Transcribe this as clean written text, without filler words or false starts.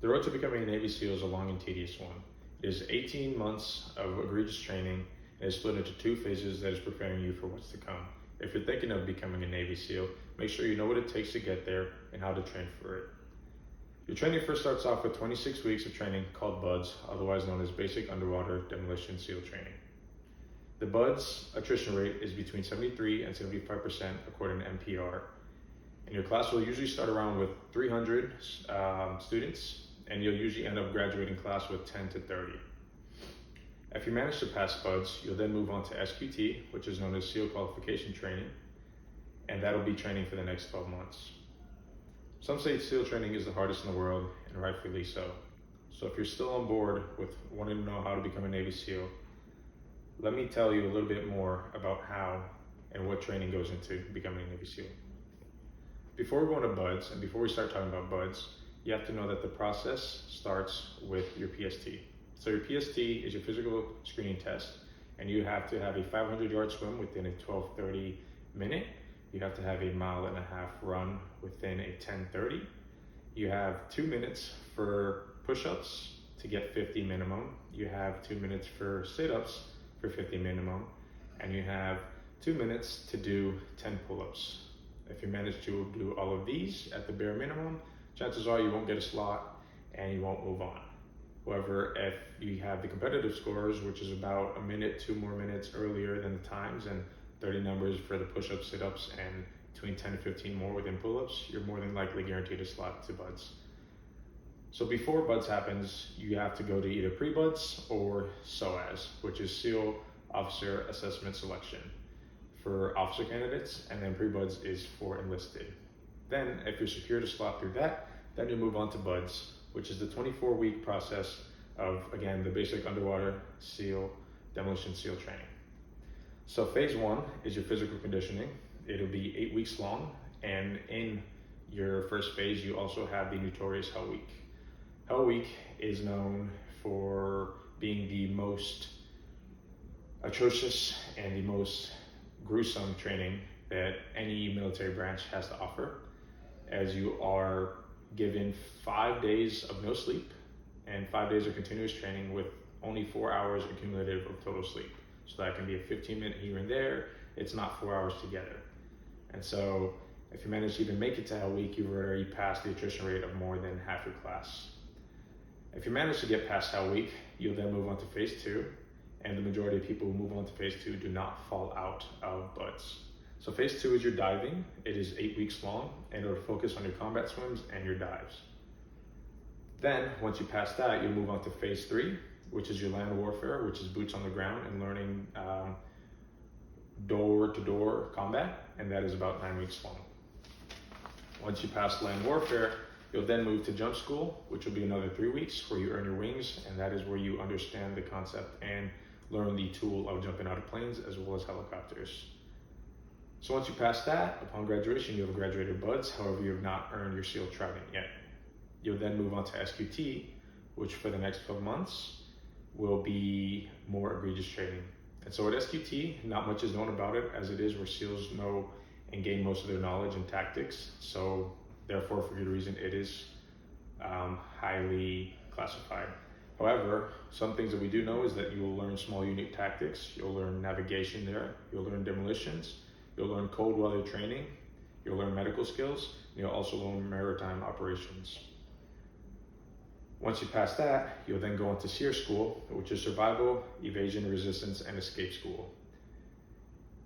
The road to becoming a Navy SEAL is a long and tedious one. It is 18 months of egregious training and is split into two phases that is preparing you for what's to come. If you're thinking of becoming a Navy SEAL, make sure you know what it takes to get there and how to train for it. Your training first starts off with 26 weeks of training called BUD/S, otherwise known as Basic Underwater Demolition SEAL Training. The BUD/S attrition rate is between 73 and 75% according to NPR. And your class will usually start around with 300 students, and you'll usually end up graduating class with 10 to 30. If you manage to pass BUD/S, you'll then move on to SQT, which is known as SEAL Qualification Training, and that'll be training for the next 12 months. Some say SEAL training is the hardest in the world, and rightfully so. So if you're still on board with wanting to know how to become a Navy SEAL, let me tell you a little bit more about how and what training goes into becoming a Navy SEAL. Before we go into BUD/S, and before we start talking about BUD/S, you have to know that the process starts with your PST. So your PST is your physical screening test, and you have to have a 500-yard swim within a 12:30 minute. You have to have a 1.5 mile run within a 10:30. You have 2 minutes for push-ups to get 50 minimum. You have 2 minutes for sit-ups for 50 minimum, and you have 2 minutes to do 10 pull-ups. If you manage to do all of these at the bare minimum, chances are you won't get a slot and you won't move on. However, if you have the competitive scores, which is about a minute, 2 more minutes earlier than the times, and 30 numbers for the push-ups, sit-ups, and between 10 to 15 more within pull-ups, you're more than likely guaranteed a slot to BUD/S. So before BUD/S happens, you have to go to either pre-BUD/S or SOAS, which is SEAL Officer Assessment Selection for officer candidates, and then pre-BUD/S is for enlisted. Then, if you're secured a slot through that, then you move on to BUD/S, which is the 24-week process of, again, the basic underwater SEAL, demolition SEAL training. So phase 1 is your physical conditioning. It'll be 8 weeks long, and in your first phase, you also have the notorious Hell Week. Hell Week is known for being the most atrocious and the most gruesome training that any military branch has to offer, as you are given 5 days of no sleep and 5 days of continuous training with only 4 hours cumulative of total sleep. So that can be a 15-minute here and there. It's not 4 hours together. And so if you manage to even make it to Hell Week, you've already passed the attrition rate of more than half your class. If you manage to get past Hell Week, you'll then move on to phase 2. And the majority of people who move on to phase 2 do not fall out of BUD/S. So phase 2 is your diving. It is 8 weeks long, and it'll focus on your combat swims and your dives. Then, once you pass that, you'll move on to phase 3, which is your land warfare, which is boots on the ground and learning door-to-door combat, and that is about 9 weeks long. Once you pass land warfare, you'll then move to jump school, which will be another 3 weeks where you earn your wings, and that is where you understand the concept and learn the tool of jumping out of planes as well as helicopters. So once you pass that, upon graduation, you have graduated BUD/S, however, you have not earned your SEAL Trident yet. You'll then move on to SQT, which for the next 12 months will be more egregious training. And so at SQT, not much is known about it, as it is where SEALs know and gain most of their knowledge and tactics. So therefore, for good reason, it is highly classified. However, some things that we do know is that you will learn small unique tactics, you'll learn navigation there, you'll learn demolitions, you'll learn cold weather training, you'll learn medical skills, and you'll also learn maritime operations. Once you pass that, you'll then go into SEER school, which is Survival, Evasion, Resistance, and Escape School.